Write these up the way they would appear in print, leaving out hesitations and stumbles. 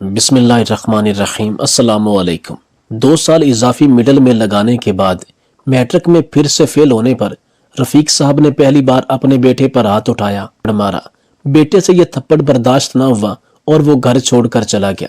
बिस्मिल्लाहिर्रहमानिर्रहीम। अस्सलाम वालेकुम। 2 साल इजाफी मिडल में लगाने के बाद मैट्रिक में फिर से फेल होने पर रफीक साहब ने पहली बार अपने बेटे पर हाथ उठाया और मारा। बेटे से यह थप्पड़ बर्दाश्त न हुआ और वो घर छोड़कर चला गया।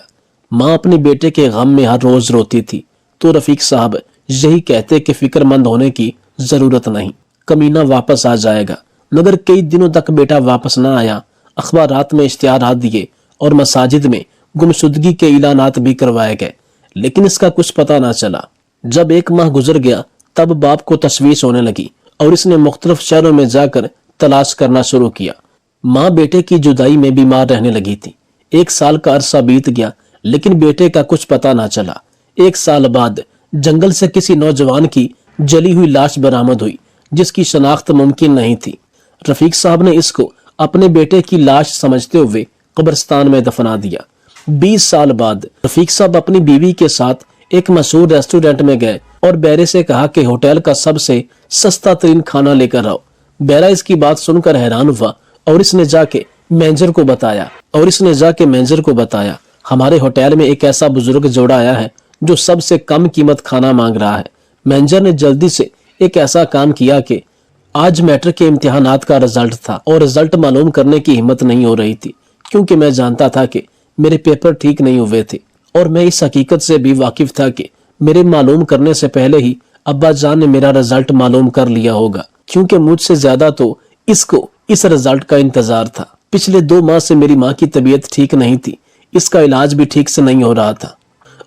माँ अपने बेटे के गम में हर रोज रोती थी तो रफीक साहब यही कहते कि फिक्रमंद होने की जरूरत नहीं, कमीना वापस आ जाएगा। मगर कई दिनों तक बेटा वापस न आया। अखबारात में इश्तिहारात दिए और मसाजिद में गुमशुदगी के ऐलानात भी करवाए गए, लेकिन इसका कुछ पता ना चला। जब 1 माह गुजर गया तब बाप को तशवीश होने लगी और इसने मुख्तलिफ शहरों में जाकर तलाश करना शुरू किया। माँ बेटे की जुदाई में बीमार रहने लगी थी। 1 साल का अरसा बीत गया लेकिन बेटे का कुछ पता ना चला। 1 साल बाद जंगल से किसी नौजवान की जली हुई लाश बरामद हुई जिसकी शनाख्त मुमकिन नहीं थी। रफीक साहब ने इसको अपने बेटे की लाश समझते हुए कब्रिस्तान में दफना दिया। 20 साल बाद रफीक साहब अपनी बीवी के साथ एक मशहूर रेस्टोरेंट में गए और बैरे से कहा कि होटल का सबसे सस्ता तरीन खाना लेकर आओ। बैरा इसकी बात सुनकर हैरान हुआ और इसने जाके मैनेजर को बताया हमारे होटल में एक ऐसा बुजुर्ग जोड़ा आया है जो सबसे कम कीमत खाना मांग रहा है। मैनेजर ने जल्दी से एक ऐसा काम किया कि आज मैट्रिक के इम्तिहानात का रिजल्ट था और रिजल्ट मालूम करने की हिम्मत नहीं हो रही थी, क्योंकि मैं जानता था कि मेरे पेपर ठीक नहीं हुए थे और मैं इस हकीकत से भी वाकिफ था कि मेरे मालूम करने से पहले ही अब्बा जान ने मेरा रिजल्ट मालूम कर लिया होगा, क्योंकि मुझसे ज्यादा तो इसको इस रिजल्ट का इंतजार था। पिछले 2 माह से मेरी माँ की तबीयत ठीक नहीं थी, इसका इलाज भी ठीक से नहीं हो रहा था।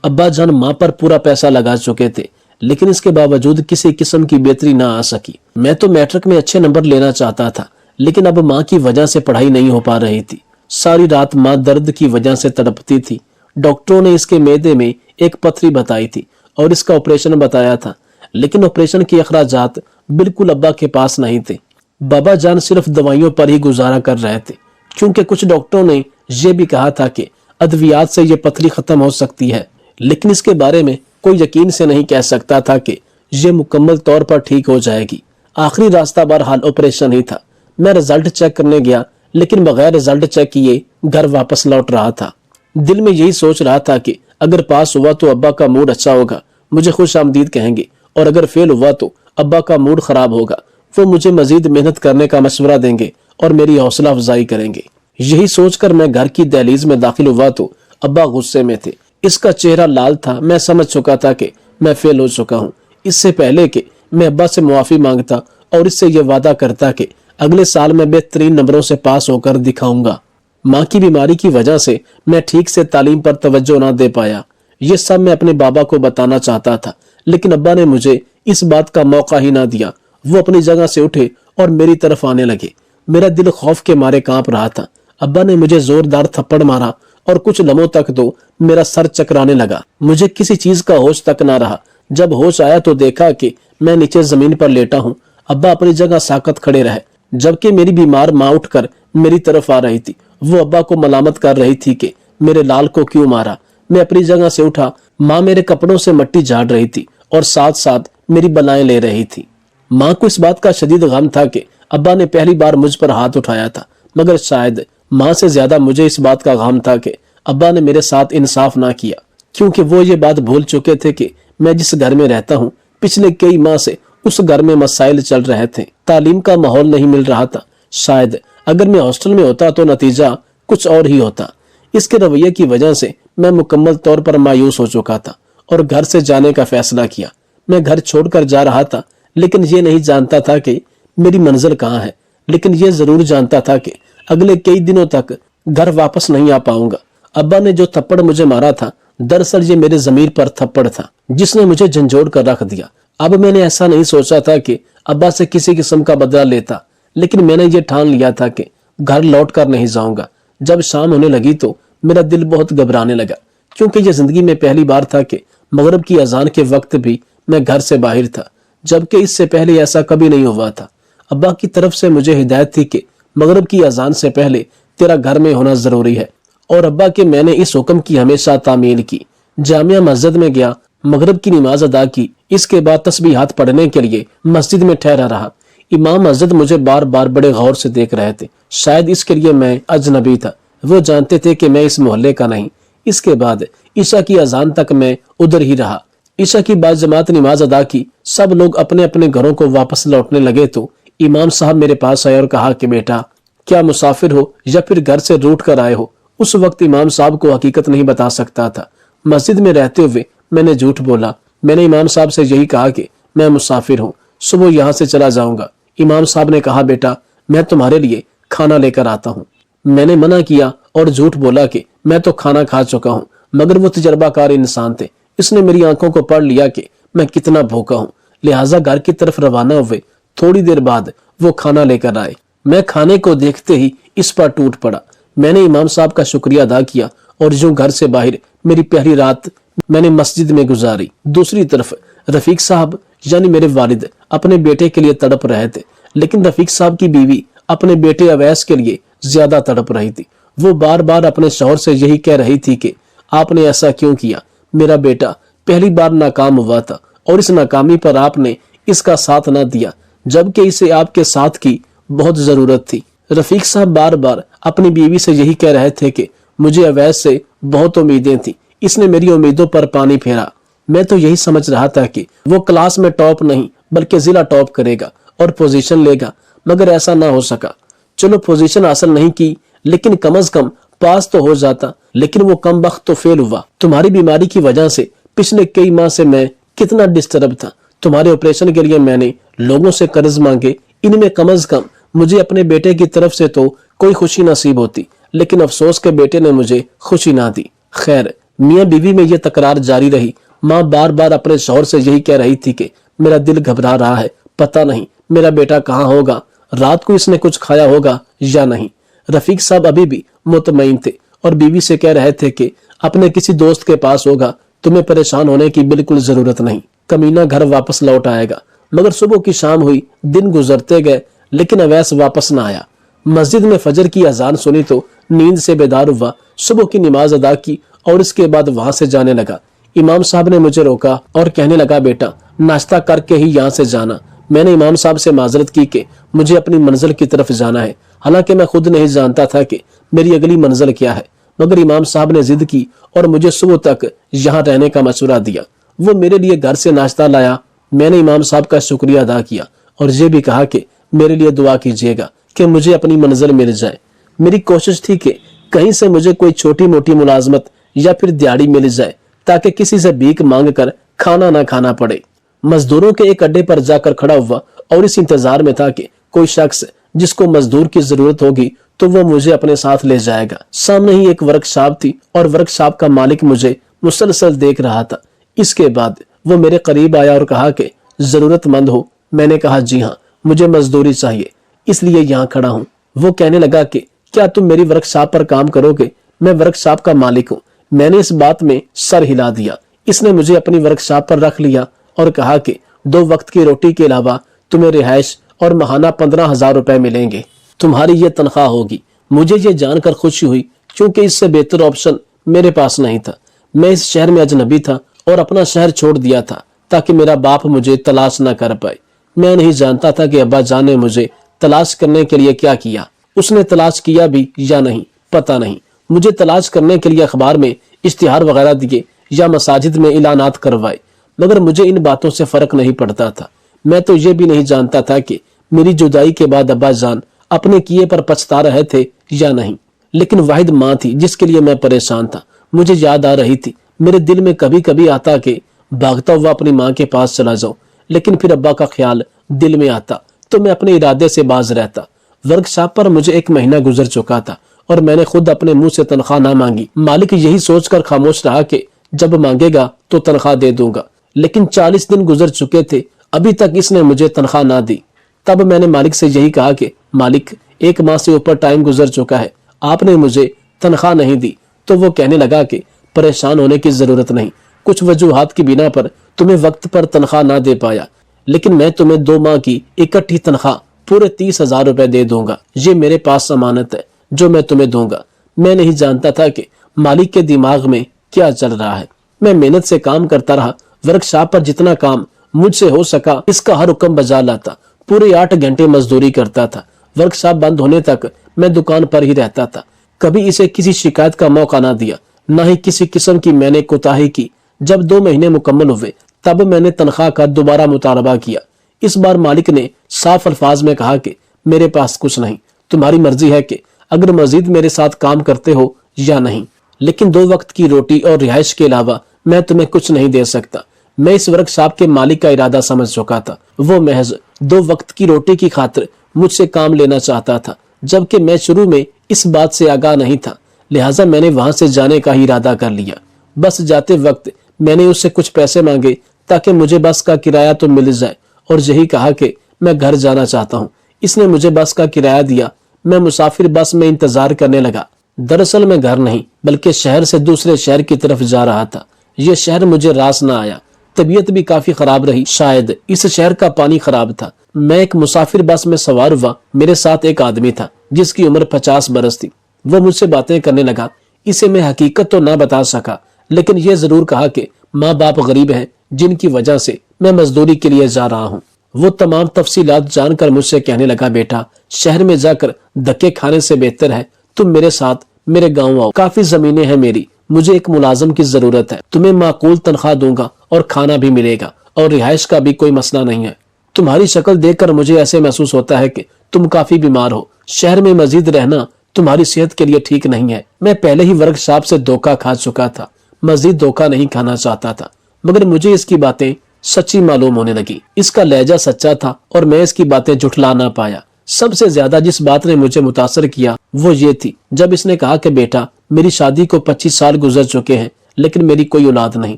अब्बा जान माँ पर पूरा पैसा लगा चुके थे, लेकिन इसके बावजूद किसी किस्म की बेहतरी ना आ सकी। मैं तो मैट्रिक में अच्छे नंबर लेना चाहता था, लेकिन अब माँ की वजह से पढ़ाई नहीं हो पा रही थी। सारी रात माँ दर्द की वजह से तड़पती थी। डॉक्टरों ने इसके मैदे में एक पथरी बताई थी और इसका ऑपरेशन बताया था, लेकिन ऑपरेशन के अखराजात बिल्कुल अब्बा के पास नहीं थे। बाबा जान सिर्फ दवाइयों पर ही गुजारा कर रहे थे, क्योंकि कुछ डॉक्टरों ने यह भी कहा था कि अद्वियात से यह पथरी खत्म हो सकती है, लेकिन इसके बारे में कोई यकीन से नहीं कह सकता था कि यह मुकम्मल तौर पर ठीक हो जाएगी। आखिरी रास्ता बहरहाल ऑपरेशन ही था। मैं रिजल्ट चेक करने गया, लेकिन बगैर रिजल्ट चेक किए घर वापस लौट रहा था। दिल में यही सोच रहा था कि अगर पास हुआ तो अब्बा का मूड अच्छा होगा, मुझे खुश आमदीद कहेंगे, और अगर फेल हुआ तो अब्बा का मूड खराब होगा, वो मुझे मजीद मेहनत करने का मशवरा देंगे और मेरी हौसला अफजाई करेंगे। यही सोचकर मैं घर की दहलीज में दाखिल हुआ तो अब्बा गुस्से में थे। इसका चेहरा लाल था। मैं समझ चुका था कि मैं फेल हो चुका हूँ। इससे पहले कि मैं अब्बा से मुआफी मांगता और इससे यह वादा करता कि अगले साल मैं बेहतरीन नंबरों से पास होकर दिखाऊंगा। माँ की बीमारी की वजह से मैं ठीक से तालीम पर तवज्जो ना दे पाया। ये सब मैं अपने बाबा को बताना चाहता था, लेकिन अब्बा ने मुझे इस बात का मौका ही ना दिया। वो अपनी जगह से उठे और मेरी तरफ आने लगे। मेरा दिल खौफ के मारे कांप रहा था। अब्बा ने मुझे जोरदार थप्पड़ मारा और कुछ लम्हों तक तो मेरा सर चकराने लगा। मुझे किसी चीज का होश तक ना रहा। जब होश आया तो देखा कि मैं नीचे जमीन पर लेटा हूँ। अब्बा अपनी जगह साकत खड़े रहे, जबकि मेरी बीमार माँ उठकर मेरी तरफ आ रही थी। वो अब्बा को मलामत कर रही थी कि मेरे लाल को क्यों मारा। मैं अपनी जगह से उठा। माँ मेरे कपड़ों से मिट्टी झाड़ रही थी और साथ साथ मेरी बलाएं ले रही थी। माँ को इस बात का शदीद गम था कि अब्बा ने पहली बार मुझ पर हाथ उठाया था, मगर शायद माँ से ज्यादा मुझे इस बात का गम था कि अब्बा ने मेरे साथ इंसाफ ना किया, क्योंकि वो ये बात भूल चुके थे कि मैं जिस घर में रहता हूँ पिछले कई माह से उस घर में मसाइल चल रहे थे। तालीम का माहौल नहीं मिल रहा था। शायद अगर मैं हॉस्टल में होता तो नतीजा कुछ और ही होता। इसके रवैये की वजह से मैं मुकम्मल तौर पर मायूस हो चुका था और घर से जाने का फैसला किया। मैं घर छोड़कर जा रहा था, लेकिन ये नहीं जानता था कि मेरी मंजिल कहाँ है। लेकिन ये जरूर जानता था कि अगले कई दिनों तक घर वापस नहीं आ पाऊंगा। अब्बा ने जो थप्पड़ मुझे मारा था, दरअसल ये मेरे जमीर पर थप्पड़ था जिसने मुझे झंझोड़ कर रख दिया। अब मैंने ऐसा नहीं सोचा था कि अब्बा से किसी किस्म का बदला लेता, लेकिन मैंने ये ठान लिया था कि घर लौट कर नहीं जाऊंगा। जब शाम होने लगी तो मेरा दिल बहुत घबराने लगा, क्योंकि ये जिंदगी में पहली बार था कि मगरिब की अजान के वक्त भी मैं घर से बाहर था, जबकि इससे पहले ऐसा कभी नहीं हुआ था। अब्बा की तरफ से मुझे हिदायत थी कि मगरिब की अजान से पहले तेरा घर में होना जरूरी है, और अब्बा के मैंने इस हुक्म की हमेशा तामील की। जामिया मस्जिद में गया, मगरिब की नमाज अदा की। इसके बाद तस्बीहात पढ़ने के लिए मस्जिद में ठहरा रहा। इमाम मस्जिद मुझे बार बार बड़े गौर से देख रहे थे। शायद इसके लिए मैं अजनबी था। वो जानते थे कि मैं इस मोहल्ले का नहीं, इसके बाद ईशा की अजान तक मैं उधर ही रहा। ईशा की बाद जमात नमाज अदा की, सब लोग अपने अपने घरों को वापस लौटने लगे तो इमाम साहब मेरे पास आए और कहा कि बेटा क्या मुसाफिर हो या फिर घर से रूठ कर आए हो। उस वक्त इमाम साहब को हकीकत नहीं बता सकता था। मस्जिद में रहते हुए मैंने झूठ बोला। मैंने इमाम साहब से यही कहा कि मैं मुसाफिर हूँ, सुबह यहाँ से चला जाऊंगा। इमाम साहब ने कहा बेटा मैं तुम्हारे लिए खाना लेकर आता हूँ। मैंने मना किया और झूठ बोला कि मैं तो खाना खा चुका हूँ, मगर वो तजर्बाकार इंसान थे। इसने मेरी आंखों को पढ़ लिया कि मैं कितना भूखा हूँ, लिहाजा घर की तरफ रवाना हुए। थोड़ी देर बाद वो खाना लेकर आए। मैं खाने को देखते ही इस पर टूट पड़ा। मैंने इमाम साहब का शुक्रिया अदा किया और यूं घर से बाहर मेरी पहली रात मैंने मस्जिद में गुजारी। दूसरी तरफ रफीक साहब यानी मेरे वालिद अपने बेटे के लिए तड़प रहे थे, लेकिन रफीक साहब की बीवी अपने बेटे अवैस के लिए ज्यादा तड़प रही थी। वो बार बार अपने शौहर से यही कह रही थी कि आपने ऐसा क्यों किया, मेरा बेटा पहली बार नाकाम हुआ था और इस नाकामी पर आपने इसका साथ ना दिया, जबकि इसे आपके साथ की बहुत जरूरत थी। रफीक साहब बार बार अपनी बीवी से यही कह रहे थे कि मुझे अवैस से बहुत उम्मीदें थी, इसने मेरी उम्मीदों पर पानी फेरा। मैं तो यही समझ रहा था कि वो क्लास में टॉप नहीं बल्कि जिला टॉप करेगा और पोजीशन लेगा, मगर ऐसा ना हो सका। चलो पोजीशन हासिल नहीं की, लेकिन कम अज कम पास तो हो जाता। लेकिन वो कम वक्त तो फेल हुआ। तुम्हारी बीमारी की वजह से पिछले कई माह से मैं कितना डिस्टर्ब था। तुम्हारे ऑपरेशन के लिए मैंने लोगों से कर्ज मांगे, इनमें कम अज कम मुझे अपने बेटे की तरफ से तो कोई खुशी नसीब होती, लेकिन अफसोस के बेटे ने मुझे खुशी ना दी। खैर मियाँ बीवी में यह तकरार जारी रही। माँ बार बार अपने शौहर से यही कह रही थी कि मेरा दिल घबरा रहा है, पता नहीं मेरा बेटा कहाँ होगा, रात को इसने कुछ खाया होगा या नहीं। रफीक साहब अभी भी मुतमईन थे और बीवी से कह रहे थे कि अपने किसी दोस्त के पास होगा, तुम्हें परेशान होने की बिल्कुल जरूरत नहीं, कमीना घर वापस लौट आएगा। मगर सुबह की शाम हुई, दिन गुजरते गए, लेकिन अवैस वापस न आया। मस्जिद में फजर की अजान सुनी तो नींद से बेदार हुआ, सुबह की नमाज अदा की और इसके बाद वहां से जाने लगा। इमाम साहब ने मुझे रोका और कहने लगा बेटा नाश्ता करके ही यहाँ से जाना। मैंने इमाम साहब से माजरत की कि मुझे अपनी मंजिल की तरफ जाना है, हालांकि मैं खुद नहीं जानता था कि मेरी अगली मंजिल क्या है। मगर इमाम साहब ने जिद की और मुझे सुबह तक यहाँ रहने का मशवरा दिया। वो मेरे लिए घर से नाश्ता लाया। मैंने इमाम साहब का शुक्रिया अदा किया और ये भी कहा कि मेरे लिए दुआ कीजिएगा कि मुझे अपनी मंजिल मिल जाए। मेरी कोशिश थी कि कहीं से मुझे कोई छोटी मोटी मुलाजमत या फिर दिहाड़ी मिल जाए ताकि किसी से भीख मांग कर खाना ना खाना पड़े। मजदूरों के एक अड्डे पर जाकर खड़ा हुआ और इस इंतजार में था कि कोई शख्स जिसको मजदूर की जरूरत होगी तो वो मुझे अपने साथ ले जाएगा। सामने ही एक वर्कशॉप थी और वर्कशॉप का मालिक मुझे मुसलसल देख रहा था। इसके बाद वो मेरे करीब आया और कहा कि जरूरतमंद हो। मैंने कहा जी हाँ, मुझे मजदूरी चाहिए, इसलिए यहाँ खड़ा हूँ। वो कहने लगा कि क्या तुम मेरी वर्कशॉप पर काम करोगे? मैं वर्कशॉप का मालिक हूँ। मैंने इस बात में सर हिला दिया। इसने मुझे अपनी वर्कशॉप पर रख लिया और कहा कि 2 वक्त की रोटी के अलावा तुम्हें रिहाइश और महाना 15,000 रुपए मिलेंगे, तुम्हारी ये तनख्वाह होगी। मुझे ये जानकर खुशी हुई क्योंकि इससे बेहतर ऑप्शन मेरे पास नहीं था। मैं इस शहर में अजनबी था और अपना शहर छोड़ दिया था ताकि मेरा बाप मुझे तलाश न कर पाए। मैं नहीं जानता था कि अब्बा जान ने मुझे तलाश करने के लिए क्या किया। उसने तलाश किया भी या नहीं पता नहीं। मुझे तलाश करने के लिए अखबार में इश्तिहार वगैरह दिए या मसाजिद में इलानात करवाए, मगर मुझे इन बातों से फर्क नहीं पड़ता था। मैं तो ये भी नहीं जानता था कि मेरी जुदाई के बाद अब्बा जान अपने किए पर पछता रहे थे या नहीं। लेकिन वाहिद माँ थी जिसके लिए मैं परेशान था। मुझे याद आ रही थी। मेरे दिल में कभी कभी आता कि भागता हुआ अपनी माँ के पास चला जाऊं, लेकिन फिर अब्बा का ख्याल दिल में आता तो मैं अपने इरादे से बाज रहता। वर्कशॉप पर मुझे 1 महीना गुजर चुका था और मैंने खुद अपने मुंह से तनख्वाह ना मांगी। मालिक यही सोचकर खामोश रहा कि जब मांगेगा तो तनख्वाह दे दूंगा। लेकिन 40 दिन गुजर चुके थे, अभी तक इसने मुझे तनख्वाह ना दी। तब मैंने मालिक से यही कहा कि मालिक 1 माह से ऊपर टाइम गुजर चुका है, आपने मुझे तनख्वाह नहीं दी। तो वो कहने लगा कि परेशान होने की जरूरत नहीं, कुछ वजूहात की बिना पर तुम्हें वक्त पर तनख्वाह ना दे पाया, लेकिन मैं तुम्हें 2 माह की इकट्ठी तनख्वाह पूरे 30,000 रुपए दे दूंगा। ये मेरे पास अमानत है जो मैं तुम्हें दूंगा। मैं नहीं जानता था कि मालिक के दिमाग में क्या चल रहा है। मैं मेहनत से काम करता रहा। वर्कशॉप पर जितना काम मुझसे हो सका इसका हर हुक्म बजा लाता। पूरे 8 घंटे मजदूरी करता था। वर्कशॉप बंद होने तक मैं दुकान पर ही रहता था। कभी इसे किसी शिकायत का मौका ना दिया। न ही किसी किस्म की मैंने कोताही की। जब 2 महीने मुकम्मल हुए तब मैंने तनख्वाह का दोबारा मुतालबा किया। इस बार मालिक ने साफ अल्फाज में कहा कि मेरे पास कुछ नहीं, तुम्हारी मर्जी है कि अगर मजीद मेरे साथ काम करते हो या नहीं, लेकिन 2 वक्त की रोटी और रिहाइश के अलावा मैं तुम्हें कुछ नहीं दे सकता। मैं इस वर्कशॉप के मालिक का इरादा समझ चुका था। वो महज 2 वक्त की रोटी की खातिर मुझसे काम लेना चाहता था, जबकि मैं शुरू में इस बात से आगाह नहीं था। लिहाजा मैंने वहां से जाने का ही इरादा कर लिया। बस जाते वक्त मैंने उससे कुछ पैसे मांगे ताकि मुझे बस का किराया तो मिल जाए, और यही कहा कि मैं घर जाना चाहता हूँ। इसने मुझे बस का किराया दिया। मैं मुसाफिर बस में इंतजार करने लगा। दरअसल मैं घर नहीं बल्कि शहर से दूसरे शहर की तरफ जा रहा था। यह शहर मुझे रास न आया। तबीयत भी काफी खराब रही। शायद इस शहर का पानी खराब था। मैं एक मुसाफिर बस में सवार हुआ। मेरे साथ एक आदमी था जिसकी उम्र 50 बरस थी। वो मुझसे बातें करने लगा। इसे मैं हकीकत तो ना बता सका, लेकिन यह जरूर कहा कि माँ बाप गरीब हैं जिनकी वजह से मैं मजदूरी के लिए जा रहा हूँ। वो तमाम तफसीलात जानकर मुझसे कहने लगा, बेटा शहर में जाकर धक्के खाने से बेहतर है तुम मेरे साथ मेरे गाँव आओ। काफी जमीनें हैं मेरी, मुझे एक मुलाजिम की जरूरत है। तुम्हें माकूल तनख्वाह दूंगा और खाना भी मिलेगा और रिहाइश का भी कोई मसला नहीं है। तुम्हारी शक्ल देखकर मुझे ऐसे महसूस होता है कि तुम काफी बीमार हो। शहर में मजीद रहना तुम्हारी सेहत के लिए ठीक नहीं है। मैं पहले ही वर्कशॉप से धोखा खा चुका था, मजीद धोखा नहीं खाना चाहता था, मगर मुझे इसकी बातें सच्ची मालूम होने लगी। इसका लहजा सच्चा था और मैं इसकी बातें झुठला ना पाया। सबसे ज्यादा जिस बात ने मुझे मुतासर किया वो ये थी जब इसने कहा कि बेटा मेरी शादी को 25 साल गुजर चुके हैं, लेकिन मेरी कोई औलाद नहीं।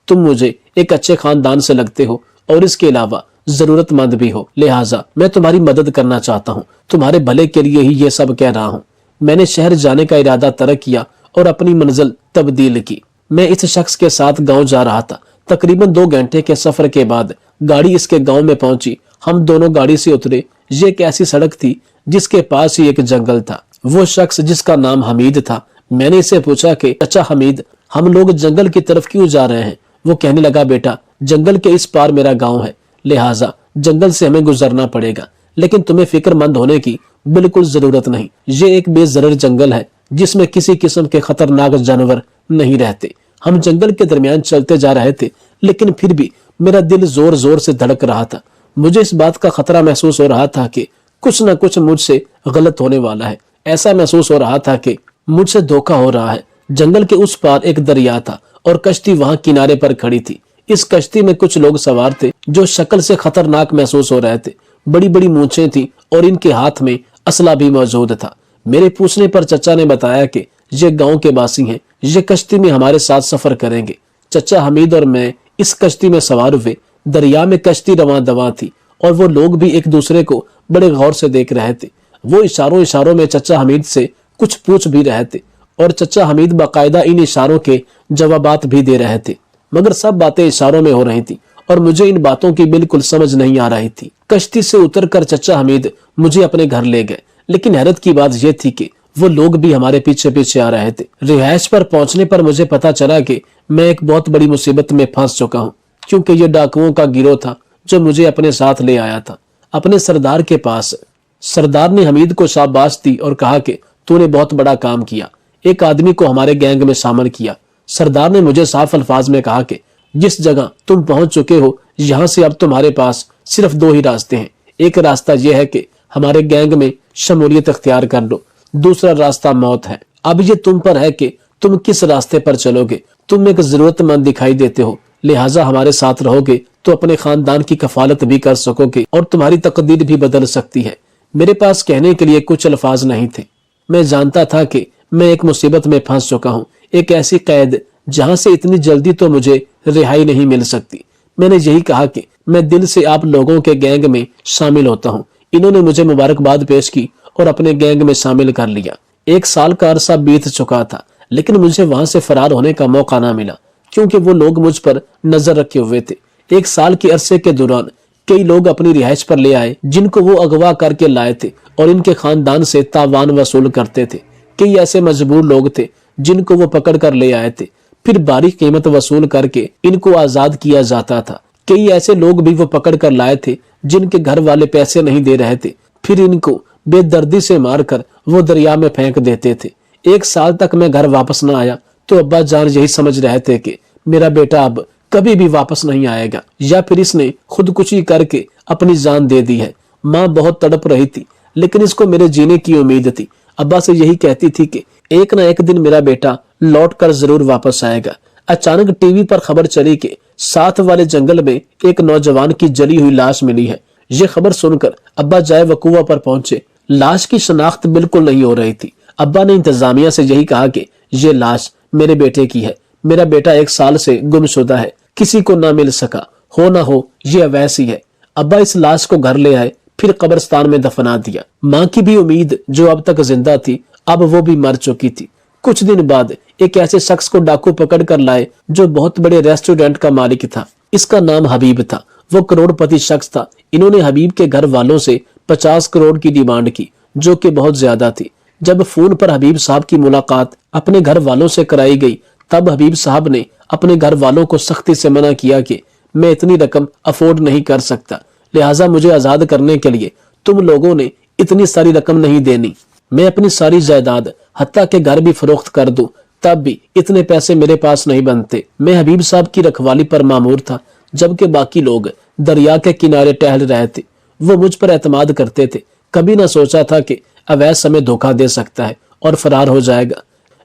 तुम मुझे एक अच्छे खानदान से लगते हो और इसके अलावा जरूरतमंद भी हो, लिहाजा मैं तुम्हारी मदद करना चाहता हूँ। तुम्हारे भले के लिए ही ये सब कह रहा हूँ। मैंने शहर जाने का इरादा तर्क किया और अपनी मंजिल तब्दील की। मैं इस शख्स के साथ गांव जा रहा था। तकरीबन 2 घंटे के सफर के बाद गाड़ी इसके गांव में पहुंची। हम दोनों गाड़ी से उतरे। ये एक ऐसी सड़क थी जिसके पास ही एक जंगल था। वो शख्स जिसका नाम हमीद था, मैंने इससे पूछा कि अच्छा हमीद, हम लोग जंगल की तरफ क्यों जा रहे हैं? वो कहने लगा, बेटा जंगल के इस पार मेरा गांव है, लिहाजा जंगल से हमें गुजरना पड़ेगा, लेकिन तुम्हें फिक्रमंद होने की बिल्कुल जरूरत नहीं। ये एक बेजरर जंगल है जिसमें किसी किस्म के खतरनाक जानवर नहीं रहते। हम जंगल के दरमियान चलते जा रहे थे, लेकिन फिर भी मेरा दिल जोर जोर से धड़क रहा था। मुझे इस बात का खतरा महसूस हो रहा था कि कुछ न कुछ मुझसे गलत होने वाला है। ऐसा महसूस हो रहा था कि मुझसे धोखा हो रहा है। जंगल के उस पार एक दरिया था और कश्ती वहां किनारे पर खड़ी थी। इस कश्ती में कुछ लोग सवार थे जो शक्ल से खतरनाक महसूस हो रहे थे। बड़ी बड़ी मूंछें थी और इनके हाथ में असला भी मौजूद था। मेरे पूछने पर चचा ने बताया कि ये गांव के वासी हैं, ये कश्ती में हमारे साथ सफर करेंगे। चचा हमीद और मैं इस कश्ती में सवार हुए। दरिया में कश्ती रवां दवां थी और वो लोग भी एक दूसरे को बड़े गौर से देख रहे थे। वो इशारों इशारों में चचा हमीद से कुछ पूछ भी रहे थे और चचा हमीद बाकायदा इन इशारों के जवाबात भी दे रहे थे, मगर सब बातें इशारों में हो रही थी और मुझे इन बातों की बिल्कुल समझ नहीं आ रही थी। कश्ती से उतरकर चचा हमीद मुझे अपने घर ले गए, लेकिन हैरत की बात यह थी कि वो लोग भी हमारे पीछे पीछे आ रहे थे। रिहाइश पर पहुंचने पर मुझे पता चला कि मैं एक बहुत बड़ी मुसीबत में फंस चुका हूँ, क्योंकि ये डाकुओं का गिरोह था जो मुझे अपने साथ ले आया था अपने सरदार के पास। सरदार ने हमीद को शाबाश दी और कहा कि तूने बहुत बड़ा काम किया, एक आदमी को हमारे गैंग में शामिल किया। सरदार ने मुझे साफ अल्फाज में कहा कि जिस जगह तुम पहुंच चुके हो, यहाँ से अब तुम्हारे पास सिर्फ 2 ही रास्ते हैं। एक रास्ता यह है कि हमारे गैंग में शमूलियत अख्तियार कर लो, दूसरा रास्ता मौत है। अब ये तुम पर है कि तुम किस रास्ते पर चलोगे। तुम एक जरूरतमंद दिखाई देते हो, लिहाजा हमारे साथ रहोगे तो अपने खानदान की कफालत भी कर सकोगे और तुम्हारी तकदीर भी बदल सकती है। मेरे पास कहने के लिए कुछ अल्फाज नहीं थे। मैं जानता था कि मैं एक मुसीबत में फंस चुका हूँ, एक ऐसी कैद जहाँ से इतनी जल्दी तो मुझे रिहाई नहीं मिल सकती। मैंने यही कहा कि मैं दिल से आप लोगों के गैंग में शामिल होता हूँ। इन्होंने मुझे मुबारकबाद पेश की और अपने गैंग में शामिल कर लिया। 1 साल का अरसा बीत चुका था, लेकिन मुझे वहां से फरार होने का मौका ना मिला, क्योंकि वो लोग मुझ पर नजर रखे हुए थे। 1 साल के अरसे के दौरान कई लोग अपनी रिहाइश पर ले आए जिनको वो अगवा करके लाए थे और इनके खानदान से तावान वसूल करते थे। कई ऐसे मजबूर लोग थे जिनको वो पकड़ कर ले आए थे, फिर बारीक कीमत वसूल करके इनको आजाद किया जाता था। कई ऐसे लोग भी वो पकड़ कर लाए थे जिनके घर वाले पैसे नहीं दे रहे थे, फिर इनको बेदर्दी से मारकर वो दरिया में फेंक देते थे। 1 साल तक मैं घर वापस न आया تو ابا جان یہی سمجھ رہے تھے کہ میرا بیٹا اب کبھی بھی واپس نہیں آئے گا یا پھر اس نے خودکشی کر کے اپنی جان دے دی ہے۔ ماں بہت تڑپ رہی تھی لیکن اس کو میرے جینے کی امید تھی۔ ابا سے یہی کہتی تھی کہ ایک نہ ایک دن میرا بیٹا لوٹ کر ضرور واپس آئے گا۔ اچانک ٹی وی پر خبر چلی کہ ساتھ والے جنگل میں ایک نوجوان کی جلی ہوئی لاش ملی ہے۔ یہ خبر سن کر ابا جائے وقوع پر پہنچے۔ لاش کی شناخت بالکل نہیں ہو رہی تھی۔ ابا نے انتظامیہ سے یہی کہا کہ یہ لاش میرے بیٹے کی ہے۔ میرا بیٹا 1 سال سے گم شدہ ہے، کسی کو نہ مل سکا، ہو نہ ہو یہ اویسی ہے۔ ابا اس لاش کو گھر لے آئے، پھر قبرستان میں دفنا دیا۔ ماں کی بھی امید جو اب تک زندہ تھی اب وہ بھی مر چکی تھی۔ کچھ دن بعد ایک ایسے شخص کو ڈاکو پکڑ کر لائے جو بہت بڑے ریسٹورینٹ کا مالک تھا۔ اس کا نام حبیب تھا۔ وہ کروڑ پتی شخص تھا۔ انہوں نے حبیب کے گھر والوں سے 50 کروڑ کی ڈیمانڈ کی جو کہ بہت زیادہ تھی۔ جب فون پر حبیب صاحب کی ملاقات اپنے گھر والوں سے کرائی گئی تب حبیب صاحب نے اپنے گھر والوں کو سختی سے منع کیا کہ میں اتنی رقم افورڈ نہیں کر سکتا، لہٰذا مجھے آزاد کرنے کے لیے تم لوگوں نے اتنی ساری رقم نہیں دینی۔ میں اپنی ساری جائیداد حتیٰ کہ گھر بھی فروخت کر دوں تب بھی اتنے پیسے میرے پاس نہیں بنتے۔ میں حبیب صاحب کی رکھوالی پر مامور تھا جبکہ باقی لوگ دریا کے کنارے ٹہل رہے تھے۔ وہ مجھ پر اعتماد کرتے تھے۔ کبھی نہ سوچا تھا کہ اویس ہمیں دھوکہ دے سکتا ہے اور فرار ہو جائے گا،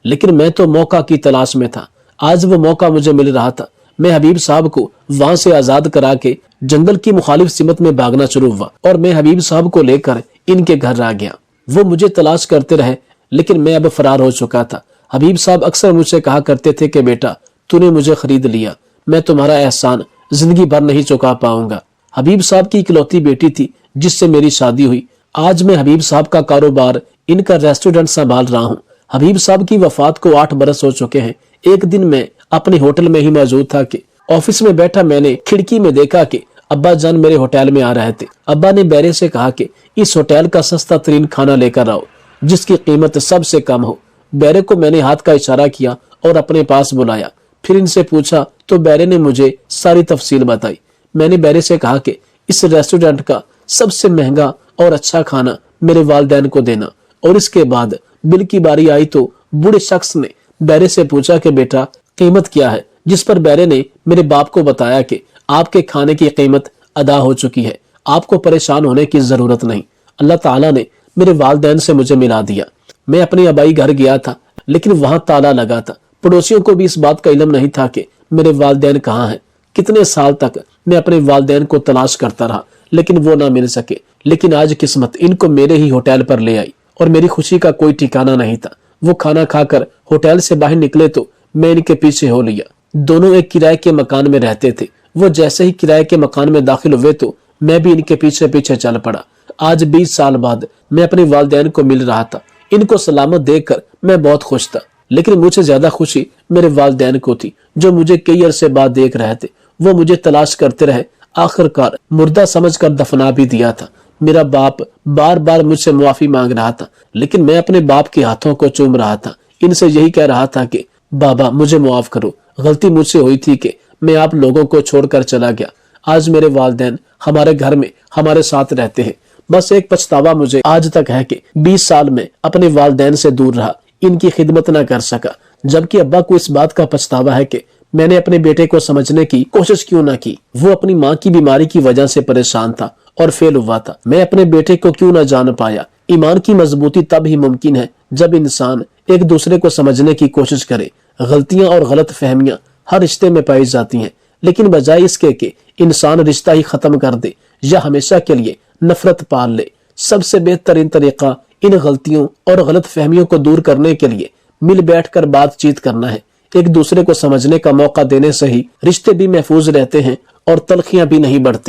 لیکن میں تو موقع کی تلاش میں تھا۔ آج وہ موقع مجھے مل رہا تھا۔ میں حبیب صاحب کو وہاں سے آزاد کرا کے جنگل کی مخالف سمت میں بھاگنا شروع ہوا اور میں حبیب صاحب کو لے کر ان کے گھر آ گیا۔ وہ مجھے تلاش کرتے رہے لیکن میں اب فرار ہو چکا تھا۔ حبیب صاحب اکثر مجھ سے کہا کرتے تھے کہ بیٹا تو نے مجھے خرید لیا، میں تمہارا احسان زندگی بھر نہیں چکا پاؤں گا۔ حبیب صاحب کی اکلوتی بیٹی تھی جس سے میری شادی ہوئی۔ آج میں حبیب صاحب کا کاروبار، ان کا ریسٹورینٹ سنبھال رہا ہوں۔ حبیب صاحب کی وفات کو 8 برس ہو چکے ہیں۔ ایک دن میں اپنے ہوٹل میں ہی موجود تھا کہ آفس میں بیٹھا میں نے کھڑکی میں دیکھا کہ ابا جان میرے ہوٹل میں آ رہے تھے۔ ابا نے بیرے سے کہا کہ اس ہوٹل کا سستا ترین کھانا لے کر آؤ جس کی قیمت سب سے کم ہو۔ بیرے کو میں نے ہاتھ کا اشارہ کیا اور اپنے پاس بلایا، پھر ان سے پوچھا تو بیرے نے مجھے ساری تفصیل بتائی۔ میں نے بیرے سے کہا کہ اس ریسٹورینٹ کا سب سے مہنگا اور اچھا کھانا میرے والدین کو دینا، اور اس کے بعد بل کی باری آئی تو بوڑھے شخص نے بیرے سے پوچھا کہ بیٹا قیمت کیا ہے، جس پر بیرے نے میرے باپ کو بتایا کہ آپ کے کھانے کی قیمت ادا ہو چکی ہے، آپ کو پریشان ہونے کی ضرورت نہیں۔ اللہ تعالیٰ نے میرے والدین سے مجھے ملا دیا۔ میں اپنے ابائی گھر گیا تھا لیکن وہاں تالا لگا تھا۔ پڑوسیوں کو بھی اس بات کا علم نہیں تھا کہ میرے والدین کہاں ہیں۔ کتنے سال تک میں اپنے والدین کو تلاش کرتا رہا لیکن وہ نہ مل سکے، لیکن آج قسمت ان کو میرے ہی ہوٹل پر لے آئی اور میری خوشی کا کوئی ٹھکانہ نہیں تھا۔ وہ کھانا کھا کر ہوٹل سے باہر نکلے تو میں ان کے پیچھے ہو لیا۔ دونوں ایک کرائے کے مکان میں رہتے تھے۔ وہ جیسے ہی کرائے کے مکان میں داخل ہوئے تو میں بھی ان کے پیچھے پیچھے چل پڑا۔ آج 20 سال بعد میں اپنے والدین کو مل رہا تھا۔ ان کو سلامت دیکھ کر میں بہت خوش تھا، لیکن مجھ سے زیادہ خوشی میرے والدین کو تھی جو مجھے کئی عرصے بعد دیکھ رہے تھے۔ وہ مجھے تلاش کرتے رہے، آخر کار مردہ سمجھ کر دفنا بھی دیا تھا۔ میرا باپ بار بار مجھ سے معافی مانگ رہا تھا لیکن میں اپنے باپ کے ہاتھوں کو چوم رہا تھا۔ ان سے یہی کہہ رہا تھا کہ بابا مجھے معاف کرو، غلطی مجھ سے ہوئی تھی کہ میں آپ لوگوں کو چھوڑ کر چلا گیا۔ آج میرے والدین ہمارے گھر میں ہمارے ساتھ رہتے ہیں۔ بس ایک پچھتاوا مجھے آج تک ہے کہ 20 سال میں اپنے والدین سے دور رہا، ان کی خدمت نہ کر سکا، جبکہ ابا کو اس بات کا پچھتاوا ہے کہ میں نے اپنے بیٹے کو سمجھنے کی کوشش کیوں نہ کی۔ وہ اپنی ماں کی بیماری کی وجہ سے پریشان تھا اور فیل ہوا تھا۔ میں اپنے بیٹے کو کیوں نہ جان پایا۔ ایمان کی مضبوطی تب ہی ممکن ہے جب انسان ایک دوسرے کو سمجھنے کی کوشش کرے۔ غلطیاں اور غلط فہمیاں ہر رشتے میں پائی جاتی ہیں، لیکن بجائے اس کے کہ انسان رشتہ ہی ختم کر دے یا ہمیشہ کے لیے نفرت پال لے، سب سے بہترین طریقہ ان غلطیوں اور غلط فہمیوں کو دور کرنے کے لیے مل بیٹھ کر بات چیت کرنا ہے۔ ایک دوسرے کو سمجھنے کا موقع دینے سے ہی رشتے بھی محفوظ رہتے ہیں اور تلخیاں بھی نہیں بڑھتی۔